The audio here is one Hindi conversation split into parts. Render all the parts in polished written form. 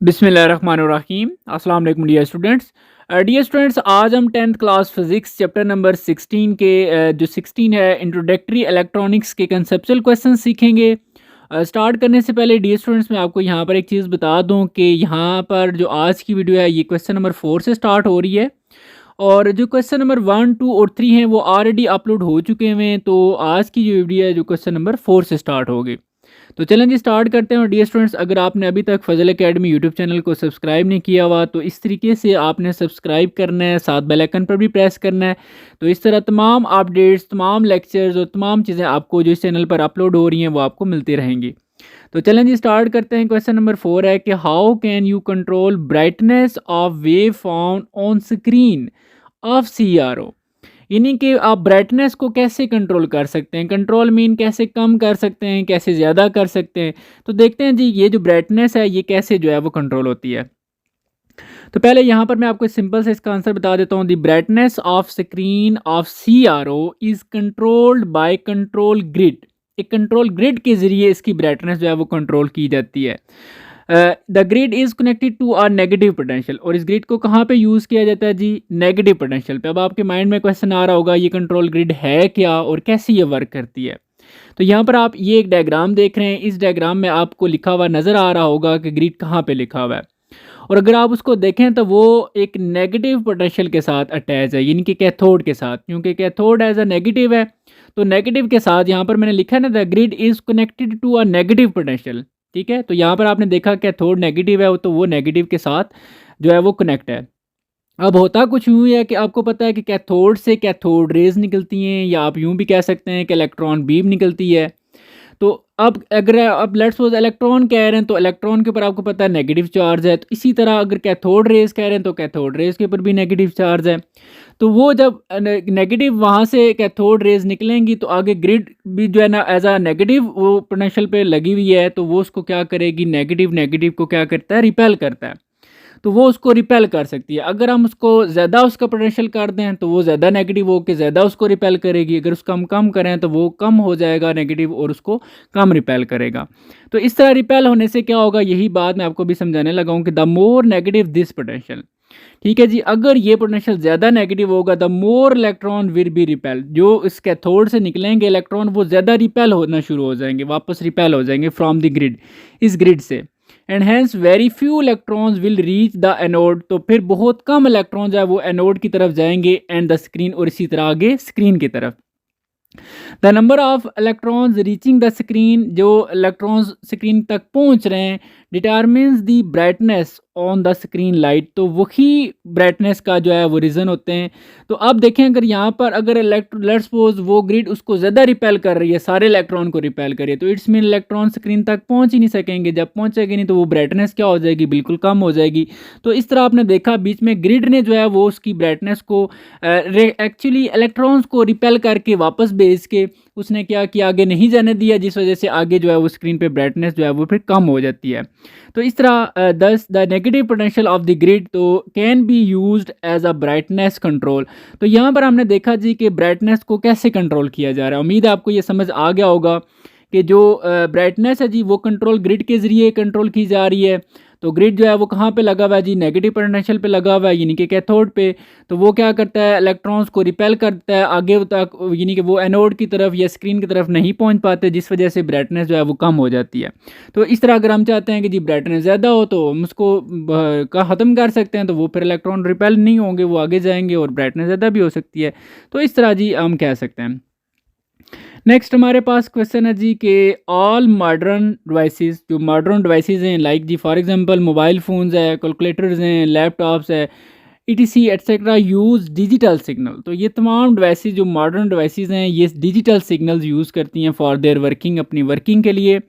बिस्मिल्लाहिर्रहमानिर्रहीम। अस्सलाम वालेकुम डियर स्टूडेंट्स। आज हम 10th class physics chapter number 16 के जो 16 है इंट्रोडक्टरी इलेक्ट्रॉनिक्स के कंसेप्चुअल क्वेश्चन सीखेंगे। स्टार्ट करने से पहले डियर स्टूडेंट्स मैं आपको यहाँ पर एक चीज़ बता दूँ कि यहाँ पर जो आज की वीडियो है ये क्वेश्चन नंबर 4 से स्टार्ट हो रही है और जो क्वेश्चन नंबर 1, 2 और 3 हैं वो ऑलरेडी अपलोड हो चुके हुए हैं। तो आज की जो वीडियो है जो क्वेश्चन नंबर 4 से स्टार्ट होगी। तो चलें जी स्टार्ट करते हैं। और डियर स्टूडेंट्स, अगर आपने अभी तक फजल एकेडमी यूट्यूब चैनल को सब्सक्राइब नहीं किया हुआ तो इस तरीके से आपने सब्सक्राइब करना है, साथ बेल आइकन पर भी प्रेस करना है। तो इस तरह तमाम अपडेट्स, तमाम लेक्चर्स और तमाम चीज़ें आपको जो इस चैनल पर अपलोड हो रही हैं वो आपको मिलती रहेंगी। तो चलें जी स्टार्ट करते हैं। क्वेश्चन नंबर 4 है कि how can you control brightness of wave form on screen of CRO। यानी कि आप ब्राइटनेस को कैसे कंट्रोल कर सकते हैं, कंट्रोल मीन कैसे कम कर सकते हैं, कैसे ज़्यादा कर सकते हैं। तो देखते हैं जी ये जो ब्राइटनेस है ये कैसे जो है वो कंट्रोल होती है। तो पहले यहाँ पर मैं आपको सिंपल से इसका आंसर बता देता हूँ। The brightness of screen of CRO is controlled by control grid. एक कंट्रोल ग्रिड के ज़रिए इसकी ब्राइटनेस जो है वो कंट्रोल की जाती है। The grid is connected to are negative potential. और इस ग्रिड को कहाँ पे यूज़ किया जाता है जी? नेगेटिव पोटेंशियल पे। अब आपके माइंड में क्वेश्चन आ रहा होगा ये कंट्रोल ग्रिड है क्या और कैसे ये वर्क करती है। तो यहाँ पर आप ये एक डायग्राम देख रहे हैं। इस डायग्राम में आपको लिखा हुआ नज़र आ रहा होगा कि ग्रिड कहाँ पे लिखा हुआ है। और अगर आप उसको देखें तो वो एक नेगेटिव पोटेंशियल के साथ अटैच है, यानी कि कैथोड के साथ, क्योंकि कैथोड एज अ नेगेटिव है। तो नेगेटिव के साथ यहाँ पर मैंने लिखा है ना, the grid is connected to a negative potential. ठीक है, तो यहाँ पर आपने देखा कैथोड नेगेटिव है तो वो नेगेटिव के साथ जो है वो कनेक्ट है। अब होता कुछ यूँ ही है कि आपको पता है कि कैथोड से कैथोड रेज निकलती हैं, या आप यूँ भी कह सकते हैं कि इलेक्ट्रॉन बीम निकलती है। तो अब लेट्स सपोज इलेक्ट्रॉन कह रहे हैं तो इलेक्ट्रॉन के ऊपर आपको पता है नेगेटिव चार्ज है। तो इसी तरह अगर कैथोड रेज कह रहे हैं तो कैथोड रेज के ऊपर भी नेगेटिव चार्ज है। तो वो जब नेगेटिव वहाँ से कैथोड रेज निकलेंगी तो आगे ग्रिड भी जो है ना एज आ नेगेटिव वो पोटेंशियल पे लगी हुई है, तो वो उसको क्या करेगी, नेगेटिव नेगेटिव को क्या करता है, रिपेल करता है। तो वो उसको रिपेल कर सकती है। अगर हम उसको ज़्यादा उसका पोटेंशियल कर दें तो वो ज़्यादा नेगेटिव हो के ज़्यादा उसको रिपेल करेगी। अगर उसका हम कम करें तो वो कम हो जाएगा नेगेटिव और उसको कम रिपेल करेगा। तो इस तरह रिपेल होने से क्या होगा, यही बात मैं आपको भी समझाने लगा हूँ कि the more negative this potential. ठीक है जी, अगर ये पोटेंशियल ज़्यादा नेगेटिव होगा the more electron will be repel. जो इस कैथोड से निकलेंगे इलेक्ट्रॉन वो ज़्यादा रिपेल होना शुरू हो जाएंगे, वापस रिपेल हो जाएंगे फ्रॉम द ग्रिड, इस ग्रिड से। And hence very few electrons will reach the anode. तो फिर बहुत कम इलेक्ट्रॉन जो है वो एनोड की तरफ जाएंगे एंड द स्क्रीन, और इसी तरह आगे स्क्रीन की तरफ। The number of electrons reaching the screen, जो इलेक्ट्रॉन्स स्क्रीन तक पहुंच रहे हैं, determines the brightness on the screen light. तो वही ब्राइटनेस का जो है वो रीज़न होते हैं। तो अब देखें अगर यहाँ पर अगर लेट्स सपोज वो ग्रिड उसको ज़्यादा रिपेल कर रही है, सारे इलेक्ट्रॉन को रिपेल कर रही है, तो इट्स मीन इलेक्ट्रॉन स्क्रीन तक पहुँच ही नहीं सकेंगे। जब पहुँचेगी नहीं तो वो ब्राइटनेस क्या हो जाएगी, बिल्कुल कम हो जाएगी। तो इस तरह आपने देखा बीच में ग्रिड ने जो है वो उसकी ब्राइटनेस को एक्चुअली इलेक्ट्रॉन्स को रिपेल करके वापस भेज के उसने क्या किया, आगे नहीं जाने दिया, जिस वजह से आगे जो है वो स्क्रीन पे ब्राइटनेस जो है वो फिर कम हो जाती है। तो इस तरह thus the negative potential of the grid तो can be used as a brightness control. तो यहाँ पर हमने देखा जी कि ब्राइटनेस को कैसे कंट्रोल किया जा रहा है। उम्मीद है आपको ये समझ आ गया होगा कि जो ब्राइटनेस है जी वो कंट्रोल ग्रिड के ज़रिए कंट्रोल की जा रही है। तो ग्रिड जो है वो कहाँ पे लगा हुआ है जी, नेगेटिव पोटेंशियल पे लगा हुआ है, यानी कि कैथोड पे। तो वो क्या करता है, इलेक्ट्रॉन्स को रिपेल करता है आगे तक, यानी कि वो एनोड की तरफ या स्क्रीन की तरफ नहीं पहुंच पाते, जिस वजह से ब्राइटनेस जो है वो कम हो जाती है। तो इस तरह अगर हम चाहते हैं कि जी ब्राइटनेस ज़्यादा हो तो हम उसको ख़त्म कर सकते हैं, तो वो फिर इलेक्ट्रॉन रिपेल नहीं होंगे, वो आगे जाएंगे और ब्राइटनेस ज़्यादा भी हो सकती है। तो इस तरह जी हम कह सकते हैं। नेक्स्ट हमारे पास क्वेश्चन है जी कि ऑल मॉडर्न डिवाइसेस, जो मॉडर्न डिवाइसेस हैं लाइक जी फॉर एग्जांपल मोबाइल फ़ोन्स है, कैलकुलेटर्स हैं, लैपटॉप्स है, ETC etcetera use digital signal. तो ये तमाम डिवाइसेस जो मॉडर्न डिवाइसेस हैं ये डिजिटल सिग्नल्स यूज़ करती हैं फॉर देयर वर्किंग, अपनी वर्किंग के लिए।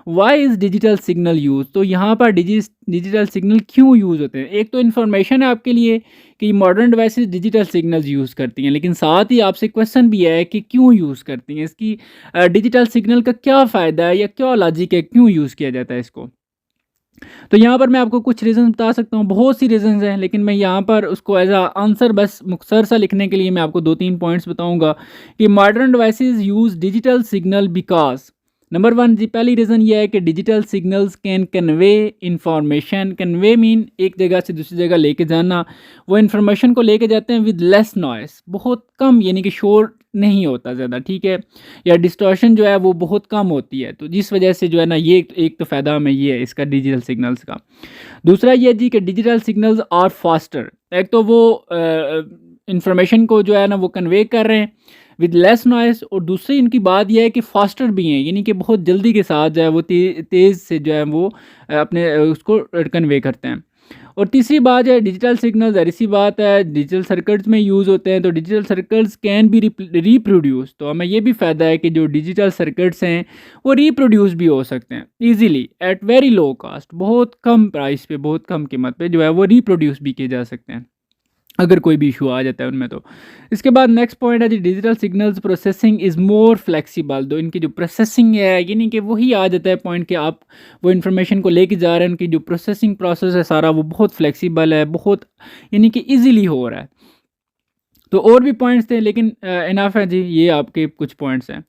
Why is digital signal use. तो यहाँ पर डिजिटल सिग्नल क्यों यूज़ होते हैं? एक तो इन्फॉर्मेशन है आपके लिए कि modern devices digital signals use करती हैं, लेकिन साथ ही आपसे क्वेश्चन भी है कि क्यों यूज़ करती हैं, इसकी डिजिटल सिग्नल का क्या फ़ायदा है या क्या लॉजिक है, क्यों यूज़ किया जाता है इसको। तो यहाँ पर मैं आपको कुछ रीज़न बता सकता हूँ, बहुत सी रीज़न्स हैं, लेकिन मैं यहाँ पर उसको एज आ आंसर बस मुख्तसर सा लिखने के लिए मैं आपको 2-3 पॉइंट्स बताऊँगा कि modern devices use digital signal because number 1 जी, पहली रीज़न ये है कि digital signals can convey information. Convey mean एक जगह से दूसरी जगह लेके जाना। वो इन्फॉर्मेशन को लेके जाते हैं विद लेस नॉइस, बहुत कम, यानी कि शोर नहीं होता ज़्यादा, ठीक है, या डिस्टॉर्शन जो है वो बहुत कम होती है। तो जिस वजह से जो है ना, ये एक तो फ़ायदा हमें ये है इसका डिजिटल सिग्नल्स का। दूसरा ये जी कि डिजिटल सिग्नल्स आर फास्टर। एक तो वो इंफॉर्मेशन को जो है ना वो कन्वे कर रहे हैं विद लेस नॉइस, और दूसरी इनकी बात यह है कि फास्टर भी हैं, यानी कि बहुत जल्दी के साथ जो है वो तेज़ से जो है वो अपने उसको कन्वे करते हैं। और तीसरी बात है डिजिटल सिग्नल, ज़ाहिर सी बात है डिजिटल सर्किट्स में यूज़ होते हैं, तो digital circuits can be reproduce. तो हमें ये भी फ़ायदा है कि जो डिजिटल सर्किट्स हैं वो रिप्रोड्यूस भी हो सकते हैं easily at very low cost, बहुत कम प्राइस पे, बहुत कम कीमत पे जो है वो रिप्रोड्यूस भी किए जा सकते हैं अगर कोई भी इशू आ जाता है उनमें। तो इसके बाद नेक्स्ट पॉइंट है जी, digital signals processing is more flexible. तो इनकी जो प्रोसेसिंग है, यानी कि वही आ जाता है पॉइंट कि आप वो इन्फॉर्मेशन को लेके जा रहे हैं, उनकी जो प्रोसेसिंग प्रोसेस है सारा वो बहुत फ्लेक्सिबल है, बहुत यानी कि ईजिली हो रहा है। तो और भी पॉइंट्स थे लेकिन इनफ है जी, ये आपके कुछ पॉइंट्स हैं।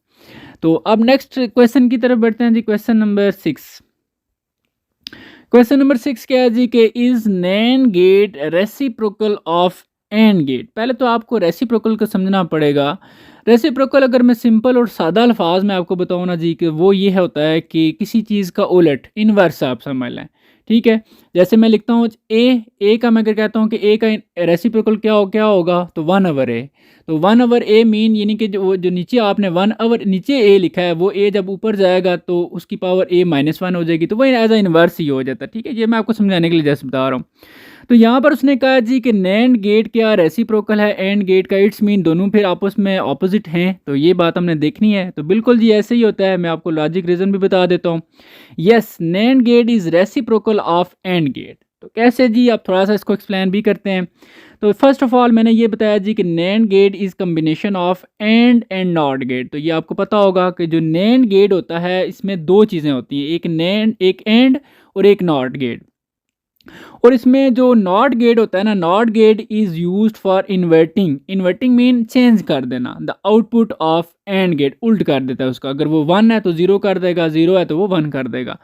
तो अब नेक्स्ट क्वेश्चन की तरफ बढ़ते हैं जी, क्वेश्चन नंबर 6। क्वेश्चन नंबर 6 क्या है जी कि is NAND gate reciprocal of AND gate. पहले तो आपको रेसिप्रोकल को समझना पड़ेगा। रेसिप्रोकल अगर मैं सिंपल और सादा अल्फाज में आपको बताऊँ ना जी, कि वो ये होता है कि किसी चीज़ का उलट, इनवर्स आप समझ लें, ठीक है। जैसे मैं लिखता हूँ ए का, मैं अगर कहता हूँ कि ए का रेसिप्रोकल क्या होगा, तो 1/a। तो 1/a मीन यानी कि जो नीचे आपने 1/, नीचे ए लिखा है, वो ए जब ऊपर जाएगा तो उसकी पावर a-1 हो जाएगी, तो वो एज ए इन्वर्स ही हो जाता है, ठीक है। ये मैं आपको समझाने के लिए जैसे बता रहा हूँ। तो यहाँ पर उसने कहा जी कि नैंड गेट क्या रेसिप्रोकल है एंड गेट का, इट्स मीन दोनों फिर आपस में ऑपोजिट हैं। तो ये बात हमने देखनी है। तो बिल्कुल जी ऐसे ही होता है, मैं आपको लॉजिक रीज़न भी बता देता हूँ। Yes, NAND gate is reciprocal of AND gate. तो कैसे जी, आप थोड़ा सा इसको एक्सप्लेन भी करते हैं। तो फर्स्ट ऑफ ऑल मैंने ये बताया जी कि NAND gate is combination of AND NOT gate. तो ये आपको पता होगा कि जो नैंड गेट होता है इसमें दो चीज़ें होती हैं, एक नैंड, एक एंड और एक नॉट गेट। और इसमें जो नॉट गेट होता है ना, NOT gate is used for inverting. Inverting mean change कर देना the output of AND gate, उल्ट कर देता है उसका। अगर वो 1 है तो 0 कर देगा, 0 है तो वो 1 कर देगा।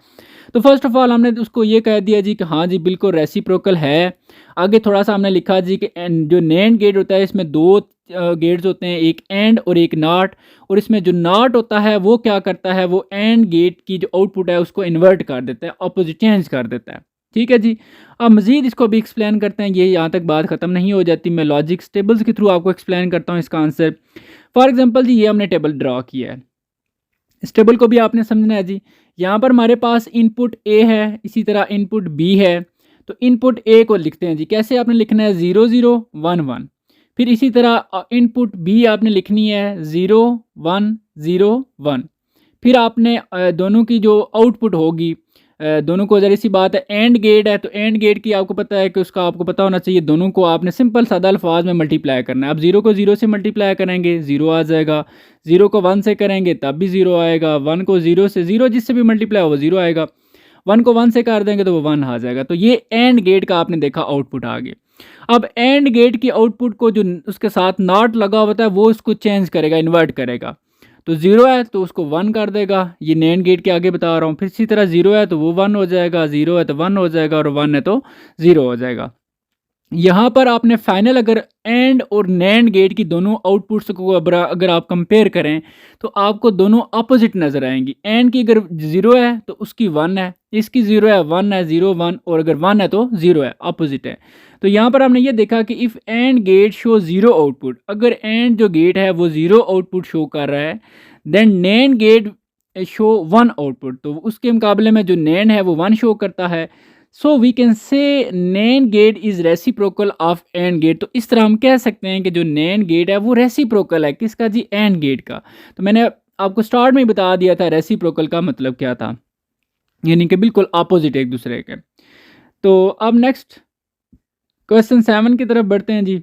तो फर्स्ट ऑफ ऑल हमने उसको ये कह दिया जी कि हाँ जी बिल्कुल रेसिप्रोकल है। आगे थोड़ा सा हमने लिखा जी कि जो नैंड गेट होता है इसमें दो गेट्स होते हैं, एक एंड और एक नॉट। और इसमें जो नॉट होता है वो क्या करता है, वो एंड गेट की जो आउटपुट है उसको इन्वर्ट कर देता है, अपोजिट चेंज कर देता है, ठीक है जी। अब मज़ीद इसको भी एक्सप्लेन करते हैं, ये यहाँ तक बात ख़त्म नहीं हो जाती। मैं लॉजिक टेबल्स के थ्रू आपको एक्सप्लेन करता हूँ इसका आंसर। फॉर एग्जांपल जी, ये हमने टेबल ड्रा किया है, इस टेबल को भी आपने समझना है जी। यहाँ पर हमारे पास इनपुट ए है, इसी तरह इनपुट बी है। तो इनपुट ए को लिखते हैं जी, कैसे आपने लिखना है, 0 0 1 1। फिर इसी तरह इनपुट बी आपने लिखनी है 0 1 0 1। फिर आपने दोनों की जो आउटपुट होगी, दोनों को ज़रा सी बात है, एंड गेट है तो एंड गेट की आपको पता है कि उसका आपको पता होना चाहिए, दोनों को आपने सिंपल सादा अल्फाज में मल्टीप्लाई करना है। आप 0 को 0 से मल्टीप्लाई करेंगे 0 आ जाएगा, 0 को 1 से करेंगे तब भी 0 आएगा, 1 को 0 से, 0 जिससे भी मल्टीप्लाई हो वो 0 आएगा, 1 को 1 से कर देंगे तो वो 1 आ जाएगा। तो ये एंड गेट का आपने देखा आउटपुट आ गया। अब एंड गेट की आउटपुट को जो उसके साथ नॉट लगा होता है वो उसको चेंज करेगा, इन्वर्ट करेगा। तो 0 है तो उसको 1 कर देगा, ये नैंड गेट के आगे बता रहा हूँ। फिर इसी तरह 0 है तो वो 1 हो जाएगा, 0 है तो 1 हो जाएगा, और 1 है तो 0 हो जाएगा। यहाँ पर आपने फाइनल अगर एंड और नैंड गेट की दोनों आउटपुट्स को अगर आप कंपेयर करें तो आपको दोनों अपोजिट नज़र आएंगी। एंड की अगर 0 है तो उसकी 1 है, इसकी 0 है, 1 है, 0 1, और अगर 1 है तो 0 है, अपोजिट है। तो यहाँ पर हमने ये देखा कि if AND gate show 0 output, अगर एंड जो गेट है वो 0 आउटपुट शो कर रहा है, then NAND gate show 1 output, तो उसके मुकाबले में जो नैंड है वो 1 शो करता है। So we can say NAND gate is reciprocal of AND gate. तो इस तरह हम कह सकते हैं कि जो नैंड गेट है वो रेसिप्रोकल है, किसका जी, एंड गेट का। तो मैंने आपको स्टार्ट में ही बता दिया था रेसिप्रोकल का मतलब क्या था, यानी कि बिल्कुल अपोजिट एक दूसरे के। तो अब नेक्स्ट क्वेश्चन 7 की तरफ बढ़ते हैं जी।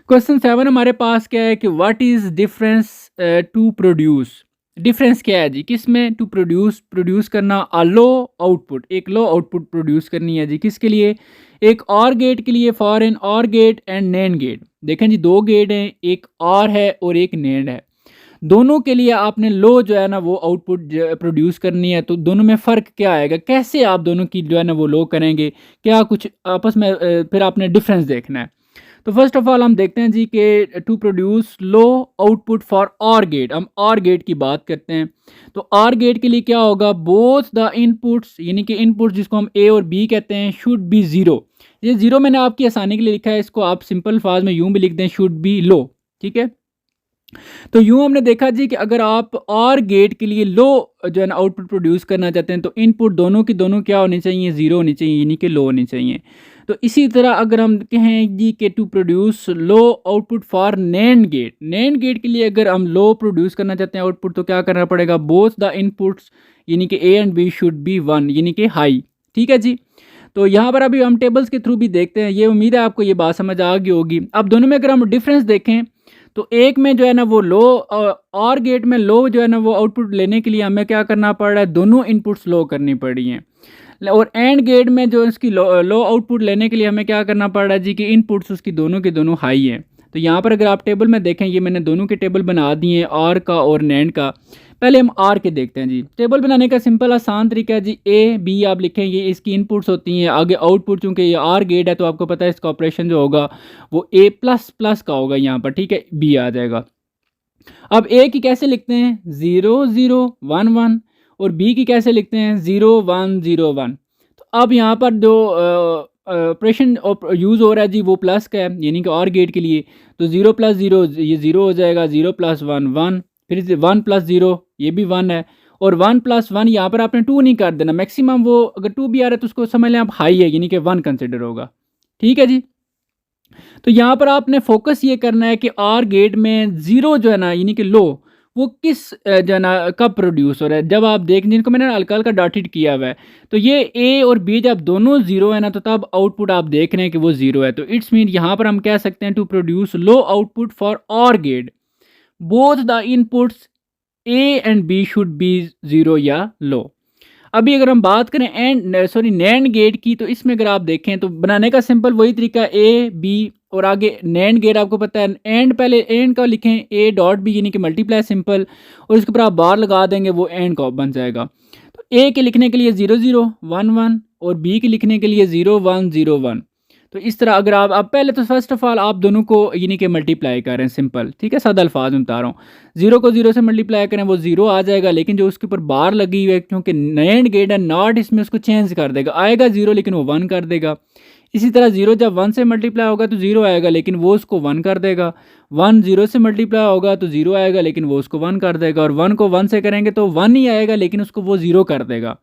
क्वेश्चन 7 हमारे पास क्या है कि what is difference to produce. Difference क्या है जी, किस में, टू प्रोड्यूस करना अ लो आउटपुट, एक लो आउटपुट प्रोड्यूस करनी है जी, किसके लिए, एक और गेट के लिए, फॉर एन और गेट एंड नैंड गेट। देखें जी, दो गेट हैं, एक और है और एक नैंड है। दोनों के लिए आपने लो जो है ना वो आउटपुट प्रोड्यूस करनी है, तो दोनों में फ़र्क क्या आएगा, कैसे आप दोनों की जो है ना वो लो करेंगे, क्या कुछ आपस में फिर आपने डिफरेंस देखना है। तो फर्स्ट ऑफ ऑल हम देखते हैं जी कि to produce low output for OR gate, हम ऑर गेट की बात करते हैं। तो ऑर गेट के लिए क्या होगा, बोथ द इनपुट्स यानी कि इनपुट्स जिसको हम ए और बी कहते हैं शुड बी ज़ीरो। ये ज़ीरो मैंने आपकी आसानी के लिए लिखा है, इसको आप सिंपल फाज में यूं भी लिख दें, शुड बी लो। ठीक है, तो यूं हमने देखा जी कि अगर आप और गेट के लिए लो जो है ना आउटपुट प्रोड्यूस करना चाहते हैं तो इनपुट दोनों की दोनों क्या होनी चाहिए, ज़ीरो होनी चाहिए, यानी कि लो होनी चाहिए। तो इसी तरह अगर हम कहें जी कि to produce low output for NAND gate, NAND gate के लिए अगर हम लो प्रोड्यूस करना चाहते हैं आउटपुट, तो क्या करना पड़ेगा, बोथ द इनपुट्स यानी कि A and B should be one, यानी कि हाई। ठीक है जी, तो यहाँ पर अभी हम टेबल्स के थ्रू भी देखते हैं, ये उम्मीद है आपको ये बात समझ आ गई होगी। अब दोनों में अगर हम डिफरेंस देखें तो एक में जो है ना वो लो और गेट में लो जो है ना वो आउटपुट लेने के लिए हमें क्या करना पड़ रहा है, दोनों इनपुट्स लो करनी पड़ी हैं। और एंड गेट में जो इसकी लो आउटपुट लेने के लिए हमें क्या करना पड़ रहा है जी कि इनपुट्स उसकी दोनों के दोनों हाई हैं। तो यहाँ पर अगर आप टेबल में देखें, ये मैंने दोनों के टेबल बना दिए हैं, आर का और नैंड का। पहले हम आर के देखते हैं जी। टेबल बनाने का सिंपल आसान तरीका है जी, ए बी आप लिखेंगे, इसकी इनपुट्स होती हैं, आगे आउटपुट चूँकि ये आर गेट है तो आपको पता है इसका ऑपरेशन जो होगा वो ए प्लस प्लस का होगा यहाँ पर। ठीक है, बी आ जाएगा। अब ए की कैसे लिखते हैं, 0 0 1 1, और बी की कैसे लिखते हैं, 0 1 0 1। तो अब यहाँ पर जो ऑपरेशन यूज़ हो रहा है जी वो प्लस का है, यानी कि और गेट के लिए। तो 0 प्लस 0 ये 0 हो जाएगा, 0 प्लस 1 1, फिर 1 प्लस 0 ये भी 1 है, और 1 प्लस 1 यहाँ पर आपने 2 नहीं कर देना, मैक्सिमम वो अगर 2 भी आ रहा है तो उसको समझ लें आप हाई है, यानी कि 1 कंसिडर होगा। ठीक है जी, तो यहाँ पर आपने फोकस ये करना है कि आर गेट में ज़ीरो जो है ना यानी कि लो, वो किस जो है ना कब प्रोड्यूस हो रहा है। जब आप देख, जिनको मैंने हल्का हल्का डॉटेड किया हुआ है, तो ये ए और बी जब दोनों ज़ीरो है ना तो तब आउटपुट आप देख रहे हैं कि वो ज़ीरो है। तो इट्स मीन यहाँ पर हम कह सकते हैं to produce low output for or gate both the inputs A and B should be zero या लो। अभी अगर हम बात करें नैंड गेट की, तो इसमें अगर आप देखें तो बनाने का सिंपल वही तरीका, ए बी और आगे नैंड गेट आपको पता है, एंड पहले एंड का लिखें ए डॉट बी यानी कि मल्टीप्लाई सिंपल, और इसके ऊपर आप बार लगा देंगे वो एंड का बन जाएगा। तो ए के लिखने के लिए 0 0 1 1 और बी के लिखने के लिए 0 1 0 1। तो इस तरह अगर आप पहले तो फर्स्ट ऑफ ऑल आप दोनों को यानी कि मल्टीप्लाई करें सिंपल, ठीक है, सादा अल्फाज में बता रहा हूँ। 0 को 0 से मल्टीप्लाई करें वो 0 आ जाएगा, लेकिन जो उसके ऊपर बार लगी हुई है क्योंकि नैंड गेट है नॉट, इसमें उसको चेंज कर देगा, आएगा 0 लेकिन वो 1 कर देगा। इसी तरह 0 जब 1 से मल्टीप्लाई होगा तो 0 आएगा लेकिन वो उसको 1 कर देगा। 1 0 से मल्टीप्लाई होगा तो 0 आएगा लेकिन वो उसको 1 कर देगा, और 1 को 1 से करेंगे तो 1 ही आएगा लेकिन उसको वो 0 कर देगा।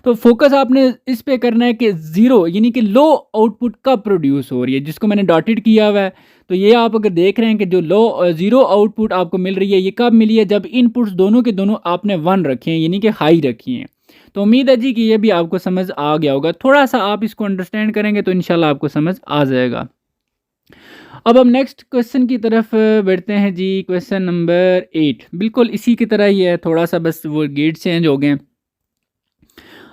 तो फोकस आपने इस पे करना है कि ज़ीरो यानी कि लो आउटपुट कब प्रोड्यूस हो रही है, जिसको मैंने डॉटेड किया हुआ है। तो ये आप अगर देख रहे हैं कि जो लो ज़ीरो आउटपुट आपको मिल रही है ये कब मिली है, जब इनपुट्स दोनों के दोनों आपने 1 रखे हैं यानी कि हाई रखी हैं। तो उम्मीद है जी कि ये भी आपको समझ आ गया होगा, थोड़ा सा आप इसको अंडरस्टैंड करेंगे तो इंशाल्लाह आपको समझ आ जाएगा। अब हम नेक्स्ट क्वेश्चन की तरफ बढ़ते हैं जी। क्वेश्चन नंबर 8 बिल्कुल इसी की तरह ही है, थोड़ा सा बस वो गेट चेंज हो गए।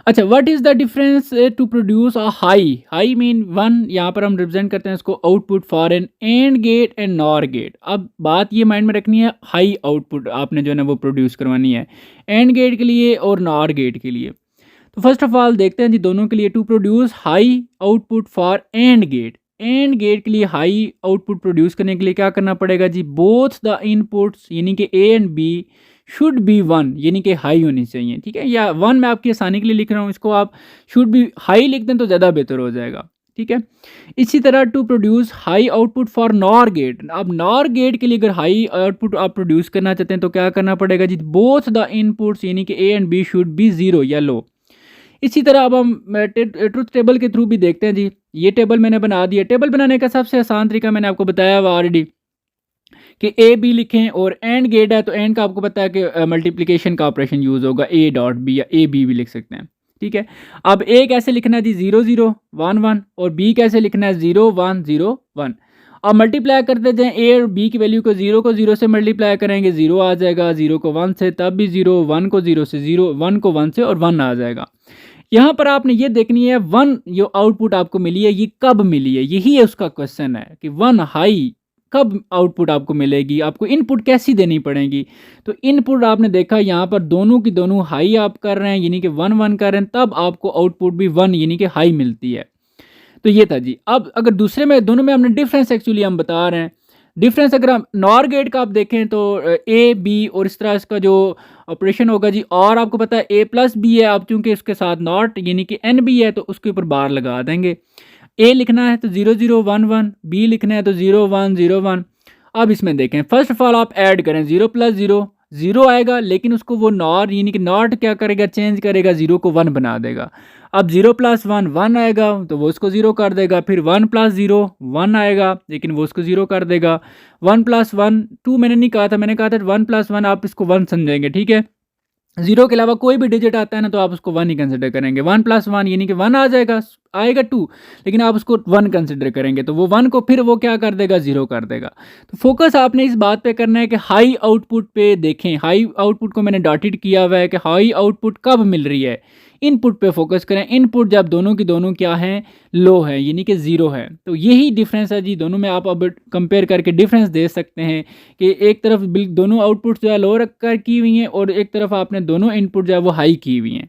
अच्छा, what is the difference to produce a high, high mean 1, यहाँ पर हम रिप्रेजेंट करते हैं इसको output for an AND gate and NOR gate. अब बात ये माइंड में रखनी है, हाई आउटपुट आपने जो है ना वो प्रोड्यूस करवानी है एंड गेट के लिए और नॉर गेट के लिए। तो फर्स्ट ऑफ ऑल देखते हैं जी दोनों के लिए, to produce high output for AND gate, AND gate के लिए हाई आउटपुट प्रोड्यूस करने के लिए क्या करना पड़ेगा जी, बोथ द इनपुट्स यानी कि A and B should be 1 यानी कि हाई होनी चाहिए। ठीक है, या 1 मैं आपकी आसानी के लिए लिख रहा हूँ, इसको आप शुड बी हाई लिख दें तो ज़्यादा बेहतर हो जाएगा। ठीक है, इसी तरह to produce high output for NOR gate, अब नॉर गेट के लिए अगर हाई आउटपुट आप प्रोड्यूस करना चाहते हैं तो क्या करना पड़ेगा जी, बोथ द इनपुट्स यानी कि A and B should be 0 या लो। इसी तरह अब हम ट्रुथ टेबल के थ्रू भी देखते हैं जी। ये टेबल मैंने बना दिया, टेबल बनाने का सबसे आसान तरीका मैंने आपको बताया हुआ ऑलरेडी कि ए बी लिखें, और एंड गेट है तो एंड का आपको पता है कि मल्टीप्लिकेशन का ऑपरेशन यूज़ होगा, ए डॉट बी या ए बी भी लिख सकते हैं। ठीक है, अब ए कैसे लिखना है जी, 0 0 1 1, और बी कैसे लिखना है 0 1 0 1। अब मल्टीप्लाई करते जाएं, ए और बी की वैल्यू को 0 से मल्टीप्लाई करेंगे 0 आ जाएगा, 0 को 1 से तब भी 0, 1 को 0 से 0, 1 को 1 से और 1 आ जाएगा। यहाँ पर आपने ये देखनी है 1 जो आउटपुट आपको मिली है ये कब मिली है, यही है उसका क्वेश्चन है कि 1 हाई कब आउटपुट आपको मिलेगी, आपको इनपुट कैसी देनी पड़ेगी। तो इनपुट आपने देखा यहाँ पर दोनों की दोनों हाई आप कर रहे हैं, यानी कि 1 1 कर रहे हैं, तब आपको आउटपुट भी 1 यानी कि हाई मिलती है। तो ये था जी। अब अगर दूसरे में दोनों में हमने डिफरेंस एक्चुअली हम बता रहे हैं। डिफरेंस अगर हम नॉर गेट का आप देखें तो ए बी और इस तरह इसका जो ऑपरेशन होगा जी, और आपको पता है ए प्लस बी है, आप चूंकि उसके साथ नॉट यानी कि एन बी है तो उसके ऊपर बार लगा देंगे। ए लिखना है तो 0 0 1 1, बी लिखना है तो 0 1 0 1। अब इसमें देखें, फर्स्ट ऑफ ऑल आप ऐड करें 0 प्लस 0 0 आएगा, लेकिन उसको वो नॉर यानी कि नॉट क्या करेगा, चेंज करेगा, 0 को 1 बना देगा। अब 0 प्लस 1 1 आएगा तो वो उसको 0 कर देगा। फिर 1 प्लस 0 1 आएगा, लेकिन वो उसको 0 कर देगा। 1 प्लस 1 2 मैंने नहीं कहा था, मैंने कहा था 1 प्लस 1 आप इसको 1 समझेंगे, ठीक है। 0 के अलावा कोई भी डिजिट आता है ना तो आप उसको 1 ही कंसिडर करेंगे। 1 प्लस 1 यानी कि 1 आ जाएगा, आएगा 2, लेकिन आप उसको 1 कंसिडर करेंगे तो वो 1 को फिर वो क्या कर देगा, 0 कर देगा। तो फोकस आपने इस बात पे करना है कि हाई आउटपुट पे देखें। हाई आउटपुट को मैंने डॉटेड किया हुआ है कि हाई आउटपुट कब मिल रही है। इनपुट पे फोकस करें। इनपुट जब दोनों की दोनों क्या है, लो है यानी कि 0 है। तो यही डिफरेंस है जी, दोनों में आप अब कंपेयर करके डिफरेंस दे सकते हैं कि एक तरफ दोनों आउटपुट जो है लो रख कर की हुई हैं और एक तरफ आपने दोनों इनपुट जो है वो हाई की हुई हैं।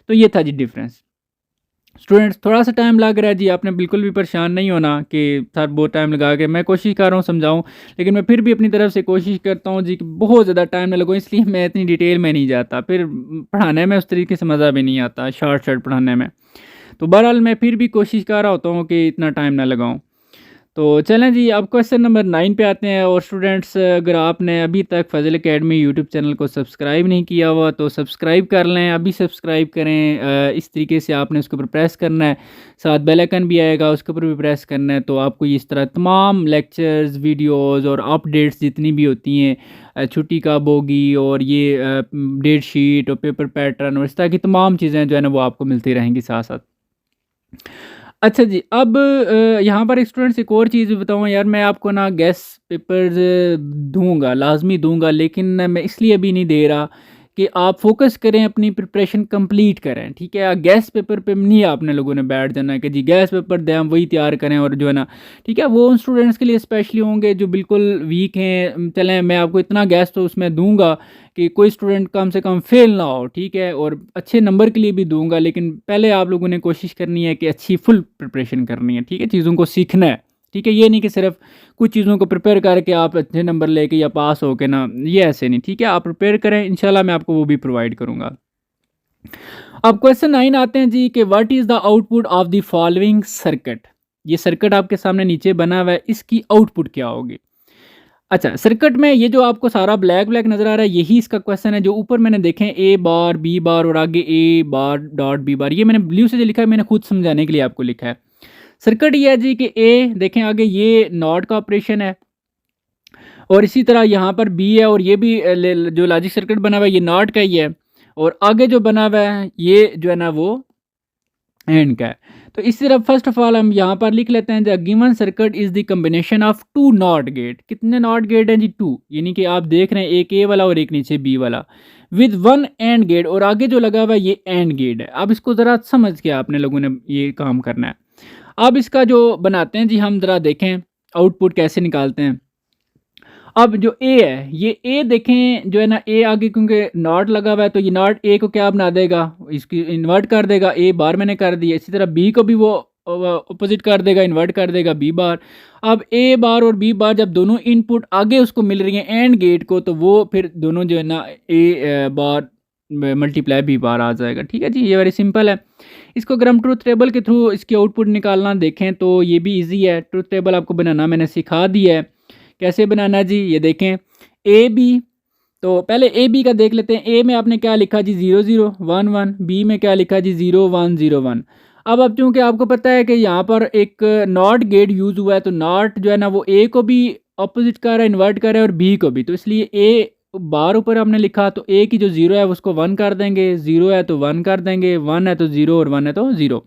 तो ये था जी डिफरेंस। स्टूडेंट्स थोड़ा सा टाइम लग रहा है जी, आपने बिल्कुल भी परेशान नहीं होना कि सर बहुत टाइम लगा के, मैं कोशिश कर रहा हूँ समझाऊँ, लेकिन मैं फिर भी अपनी तरफ से कोशिश करता हूँ जी कि बहुत ज़्यादा टाइम ना लगो, इसलिए मैं इतनी डिटेल में नहीं जाता, फिर पढ़ाने में उस तरीके से मज़ा भी नहीं आता शॉर्ट पढ़ाने में। तो बहरहाल मैं फिर भी कोशिश कर रहा होता हूँ कि इतना टाइम ना लगाऊँ। तो चलें जी, अब क्वेश्चन नंबर 9 पे आते हैं। और स्टूडेंट्स अगर आपने अभी तक फजल एकेडमी यूट्यूब चैनल को सब्सक्राइब नहीं किया हुआ तो सब्सक्राइब कर लें, अभी सब्सक्राइब करें। इस तरीके से आपने उसके ऊपर प्रेस करना है, साथ बेल आइकन भी आएगा उसके ऊपर भी प्रेस करना है। तो आपको इस तरह तमाम लेक्चर्स, वीडियोज़ और अपडेट्स जितनी भी होती हैं, छुट्टी कब होगी और ये डेट शीट और पेपर पैटर्न और इस तरह की तमाम चीज़ें जो है ना वो आपको मिलती रहेंगी साथ साथ। अच्छा जी, अब यहाँ पर स्टूडेंट्स एक और चीज़ भी बताऊँ यार, मैं आपको ना गेस्ट पेपर्स दूँगा, लाज़मी दूँगा, लेकिन मैं इसलिए अभी नहीं दे रहा कि आप फोकस करें, अपनी प्रिपरेशन कंप्लीट करें, ठीक है। गेस्ट पेपर पे नहीं आपने लोगों ने बैठ जाना है कि जी गेस्ट पेपर दें हम वही तैयार करें और जो है ना, ठीक है, वो उन स्टूडेंट्स के लिए स्पेशली होंगे जो बिल्कुल वीक हैं। चलें मैं आपको इतना गेस्ट तो उसमें दूंगा कि कोई स्टूडेंट कम से कम फेल ना हो, ठीक है, और अच्छे नंबर के लिए भी दूंगा, लेकिन पहले आप लोगों ने कोशिश करनी है कि अच्छी फुल प्रिपरेशन करनी है, ठीक है, चीज़ों को सीखना है, ठीक है। ये नहीं कि सिर्फ कुछ चीज़ों को प्रिपेयर करके आप अच्छे नंबर लेके या पास हो के ना, ये ऐसे नहीं, ठीक है। आप प्रिपेयर करें, इंशाल्लाह मैं आपको वो भी प्रोवाइड करूँगा। अब क्वेश्चन 9 आते हैं जी कि what is the output of the following circuit. ये सर्किट आपके सामने नीचे बना हुआ है, इसकी आउटपुट क्या होगी। अच्छा, सर्किट में ये जो आपको सारा ब्लैक ब्लैक नज़र आ रहा है यही इसका क्वेश्चन है। जो ऊपर मैंने देखें ए बार बी बार और आगे ए बार डॉट बी बार, ये मैंने ब्लू से जो लिखा है मैंने खुद समझाने के लिए आपको लिखा है। सर्किट ये है जी कि ए देखें आगे ये नॉट का ऑपरेशन है, और इसी तरह यहाँ पर बी है और ये भी जो लॉजिक सर्किट बना हुआ है ये नॉट का ही है, और आगे जो बना हुआ है ये जो है ना वो एंड का है। तो इस तरह फर्स्ट ऑफ ऑल हम यहाँ पर लिख लेते हैं the given circuit is the combination of two NOT gate. कितने नॉट गेट हैं जी, 2, यानी कि आप देख रहे हैं एक ए वाला और एक नीचे बी वाला, विद 1 एंड गेट, और आगे जो लगा हुआ है ये एंड गेट है। अब इसको ज़रा समझ के आपने लोगों ने ये काम करना है। अब इसका जो बनाते हैं जी, हम ज़रा देखें आउटपुट कैसे निकालते हैं। अब जो ए है ये ए देखें जो है ना, ए आगे क्योंकि नॉट लगा हुआ है तो ये नॉट ए को क्या बना देगा, इसकी इन्वर्ट कर देगा। ए बार मैंने कर दिया, इसी तरह बी को भी वो अपोजिट कर देगा, इन्वर्ट कर देगा बी बार। अब ए बार और बी बार जब दोनों इनपुट आगे उसको मिल रही हैं एंड गेट को, तो वो फिर दोनों जो है ना ए बार मल्टीप्लाई बी बार आ जाएगा, ठीक है जी। ये वेरी सिंपल है। इसको अगर हम ट्रूथ टेबल के थ्रू इसकी आउटपुट निकालना देखें तो ये भी ईजी है। ट्रूथ टेबल आपको बनाना मैंने सिखा दिया है, कैसे बनाना जी। ये देखें ए बी, तो पहले ए बी का देख लेते हैं। ए में आपने क्या लिखा जी 0 0 1 1, बी में क्या लिखा जी 0 1 0 1। अब चूंकि आपको पता है कि यहाँ पर एक नॉट गेट यूज़ हुआ है, तो नॉट जो है ना वो ए को भी अपोजिट कर रहा है, इन्वर्ट कर रहा है, और बी को भी, तो इसलिए ए बार ऊपर हमने लिखा, तो ए की जो 0 है उसको 1 कर देंगे, 0 है तो 1 कर देंगे, 1 है तो 0 और 1 है तो 0।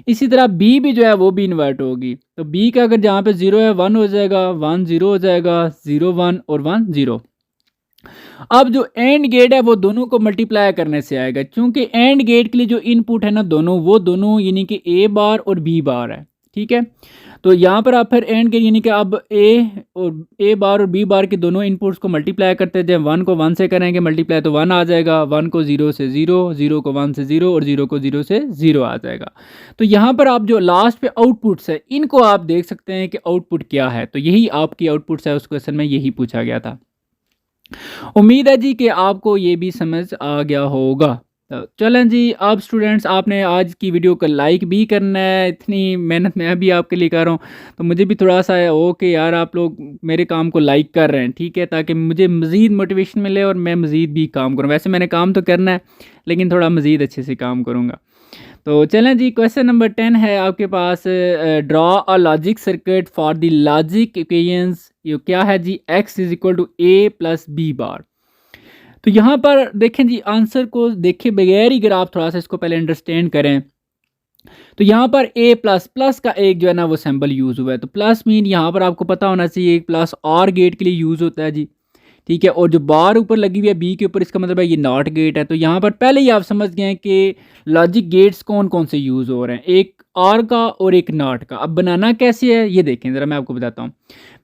इसी तरह बी भी जो है वो भी इन्वर्ट होगी, तो बी का अगर जहाँ पे 0 है 1 हो जाएगा, 1 0 हो जाएगा, 0 1 और 1 0। अब जो एंड गेट है वो दोनों को मल्टीप्लाई करने से आएगा, क्योंकि एंड गेट के लिए जो इनपुट है ना दोनों, वो दोनों यानी कि ए बार और बी बार है, ठीक है। तो यहाँ पर आप फिर एंड के यानी कि अब ए बार और बी बार के दोनों इनपुट्स को मल्टीप्लाई करते हैं। जब 1 को 1 से करेंगे मल्टीप्लाई तो 1 आ जाएगा, 1 को 0 से 0, 0 को 1 से 0 और 0 को 0 से 0 आ जाएगा। तो यहाँ पर आप जो लास्ट पे आउटपुट्स है इनको आप देख सकते हैं कि आउटपुट क्या है। तो यही आपकी आउटपुट्स है, उस क्वेश्चन में यही पूछा गया था। उम्मीद है जी कि आपको ये भी समझ आ गया होगा। तो चलें जी, अब स्टूडेंट्स आपने आज की वीडियो को लाइक भी करना है। इतनी मेहनत मैं भी आपके लिए कर रहा हूँ तो मुझे भी थोड़ा सा है ओके यार आप लोग मेरे काम को लाइक कर रहे हैं, ठीक है, ताकि मुझे मज़ीद मोटिवेशन मिले और मैं मज़ीद भी काम करूँ। वैसे मैंने काम तो करना है लेकिन थोड़ा मज़ीद अच्छे से काम करूँगा। तो चलें जी, क्वेश्चन नंबर 10 है आपके पास। Draw a logic circuit for the logic equations. ये क्या है जी, x is equal to A plus B bar. तो यहाँ पर देखें जी, आंसर को देखे बगैर ही अगर आप थोड़ा सा इसको पहले अंडरस्टैंड करें तो यहाँ पर ए प्लस प्लस का एक जो है ना वो सिंबल यूज़ हुआ है। तो प्लस मीन यहाँ पर आपको पता होना चाहिए एक प्लस और गेट के लिए यूज़ होता है जी, ठीक है। और जो बार ऊपर लगी हुई है बी के ऊपर, इसका मतलब है ये नॉट गेट है। तो यहाँ पर पहले ही आप समझ गए हैं कि लॉजिक गेट्स कौन कौन से यूज़ हो रहे हैं, एक आर का और एक नॉट का। अब बनाना कैसे है ये देखें ज़रा, मैं आपको बताता हूँ।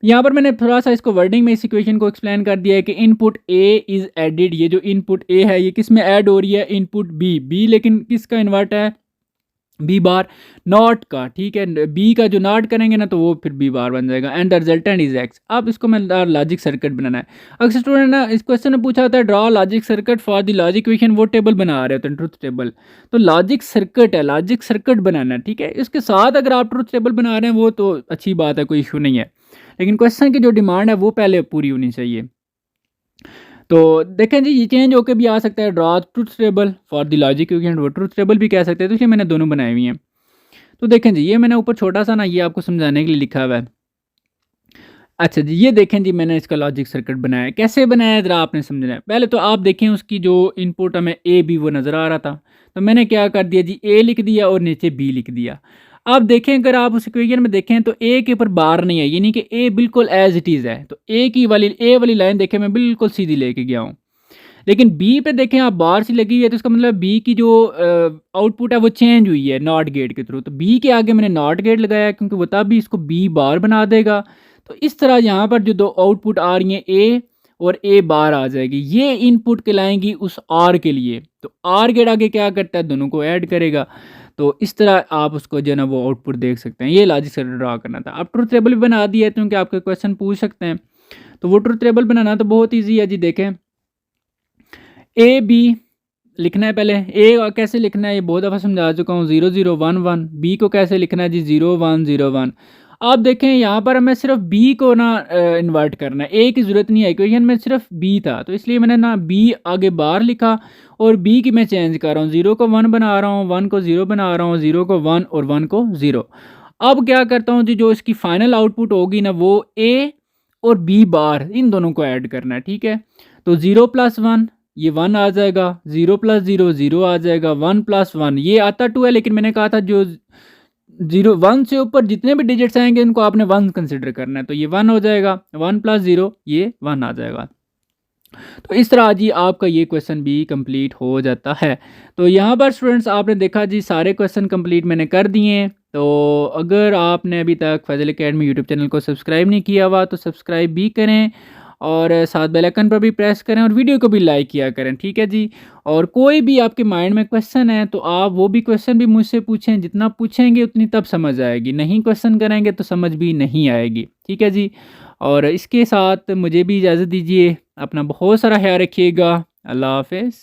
यहाँ पर मैंने थोड़ा सा इसको वर्डिंग में इस इक्वेशन को एक्सप्लेन कर दिया है कि इनपुट ए इज़ एडिड। ये जो इनपुट ए है ये किस में ऐड हो रही है, इनपुट बी लेकिन किसका इन्वर्ट है, बी बार नॉट का, ठीक है। बी का जो नॉट करेंगे ना तो वो फिर बी बार बन जाएगा and the resultant is x. अब इसको मैं लॉजिक सर्किट बनाना है। अक्सर स्टूडेंट ना इस क्वेश्चन में पूछा होता है draw logic circuit for the logic equation, वो टेबल बना रहे होते हैं ट्रुथ टेबल। तो लॉजिक सर्किट है, लॉजिक सर्किट बनाना है, ठीक है। इसके साथ अगर आप ट्रुथ टेबल बना रहे हैं वो तो अच्छी बात है, कोई इशू नहीं है, लेकिन क्वेश्चन की जो डिमांड है वो पहले पूरी होनी चाहिए। तो देखें जी, ये चेंज होकर भी आ सकता है, draw truth table for the logic equation, वो ट्रुथ टेबल भी कह सकते हैं। तो इसलिए मैंने दोनों बनाई हुई हैं। तो देखें जी, ये मैंने ऊपर छोटा सा ना ये आपको समझाने के लिए लिखा हुआ है। अच्छा जी, ये देखें जी, मैंने इसका लॉजिक सर्किट बनाया है। कैसे बनाया है ज़रा आपने समझना है। पहले तो आप देखें उसकी जो इनपुट हमें ए बी वो नज़र आ रहा था, तो मैंने क्या कर दिया जी, ए लिख दिया और नीचे बी लिख दिया। अब देखें अगर आप उस इक्वेशन में देखें तो ए के ऊपर बार नहीं है, यानी कि ए बिल्कुल एज इट इज़ है। तो ए वाली लाइन देखें मैं बिल्कुल सीधी लेके गया हूँ। लेकिन बी पे देखें आप बार सी लगी हुई है, तो इसका मतलब बी की जो आउटपुट है वो चेंज हुई है नॉट गेट के थ्रू। तो बी के आगे मैंने नॉट गेट लगाया है क्योंकि वो तब भी इसको बी बार बना देगा। तो इस तरह यहाँ पर जो दो आउटपुट आ रही हैं ए और ए बार आ जाएगी, ये इनपुट कहलाएंगी उस आर के लिए। तो आर गेट आगे क्या करता है, दोनों को ऐड करेगा। तो इस तरह आप उसको जो है ना वो आउटपुट देख सकते हैं। ये लॉजिक सर्किट ड्रा करना था। अब ट्रुथ टेबल भी बना दिया है क्योंकि आपके क्वेश्चन पूछ सकते हैं। तो वो ट्रुथ टेबल बनाना तो बहुत ईजी है जी। देखें ए बी लिखना है। पहले ए कैसे लिखना है ये बहुत दफ़ा समझा चुका हूँ, 0 0 1 1। बी को कैसे लिखना है जी, 0 1 0 1। आप देखें यहाँ पर हमें सिर्फ बी को ना इन्वर्ट करना है, ए की ज़रूरत नहीं है। इक्वेशन में सिर्फ बी था तो इसलिए मैंने ना बी आगे बार लिखा और बी की मैं चेंज कर रहा हूँ, 0 को 1 बना रहा हूँ, 1 को 0 बना रहा हूँ, 0 को 1 और 1 को 0। अब क्या करता हूँ जी, जो इसकी फाइनल आउटपुट होगी ना वो ए और बी बार इन दोनों को ऐड करना है, ठीक है। तो 0 + 1 ये 1 आ जाएगा, 0 + 0 0 आ जाएगा, 1 + 1 ये आता 2 है, लेकिन मैंने कहा था जो 1 से ऊपर जितने भी डिजिट्स आएंगे इनको आपने 1 कंसिडर करना है। तो ये 1 हो जाएगा, 1 + 0 ये 1 आ जाएगा। तो इस तरह जी आपका ये क्वेश्चन भी कंप्लीट हो जाता है। तो यहाँ पर स्टूडेंट्स आपने देखा जी सारे क्वेश्चन कंप्लीट मैंने कर दिए हैं। तो अगर आपने अभी तक फैज़ल एकेडमी यूट्यूब चैनल को सब्सक्राइब नहीं किया हुआ तो सब्सक्राइब भी करें और साथ बेल आइकन पर भी प्रेस करें और वीडियो को भी लाइक किया करें, ठीक है जी। और कोई भी आपके माइंड में क्वेश्चन है तो आप वो भी क्वेश्चन भी मुझसे पूछें, जितना पूछेंगे उतनी तब समझ आएगी, नहीं क्वेश्चन करेंगे तो समझ भी नहीं आएगी, ठीक है जी। और इसके साथ मुझे भी इजाज़त दीजिए, अपना बहुत सारा ख्याल रखिएगा। अल्लाह हाफ़िज़।